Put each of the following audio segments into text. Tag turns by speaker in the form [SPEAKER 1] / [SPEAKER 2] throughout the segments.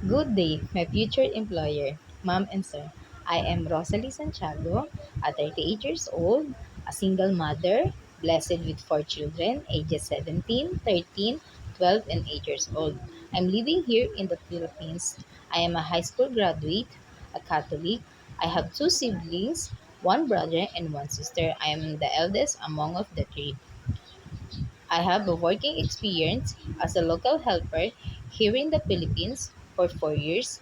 [SPEAKER 1] Good day, my future employer, ma'am and sir. I am Rosalie Santiago, a 38 years old, a single mother, blessed with four children, ages 17, 13, 12, and 8 years old. I'm living here in the Philippines. I am a high school graduate, a Catholic. I have two siblings, one brother and one sister. I am the eldest among of the three. I have a working experience as a local helper here in the Philippines for 4 years.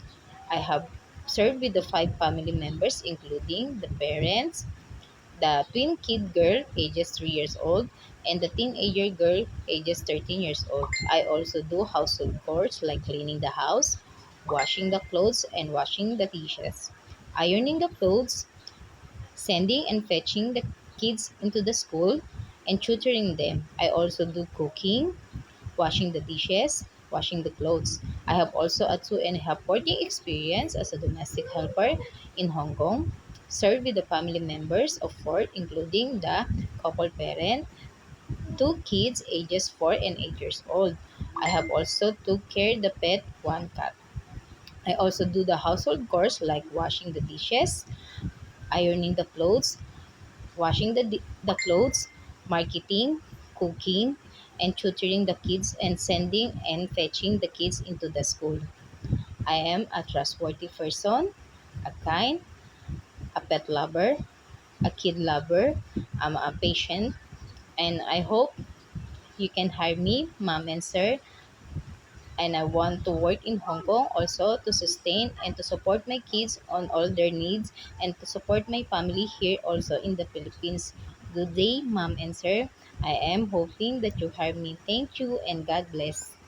[SPEAKER 1] I have served with the five family members, including the parents, the twin kid girl, ages 3 years old, and the teenager girl, ages 13 years old. I also do household chores like cleaning the house, washing the clothes, and washing the dishes, ironing the clothes, sending and fetching the kids into the school, and tutoring them. I also do cooking, washing the dishes, washing the clothes. I have also a 2.5 working experience as a domestic helper in Hong Kong, served with the family members of four, including the couple parent, two kids ages 4 and 8 years old. I have also took care the pet, one cat. I also do the household chores like washing the dishes, ironing the clothes, washing the clothes, marketing, cooking, and tutoring the kids and sending and fetching the kids into the school. I am a trustworthy person, a kind, a pet lover, a kid lover. I'm a patient, and I hope you can hire me, mom and sir. And I want to work in Hong Kong also to sustain and to support my kids on all their needs and to support my family here also in the Philippines. Good day, mom and sir. I am hoping that you hire me. Thank you and God bless.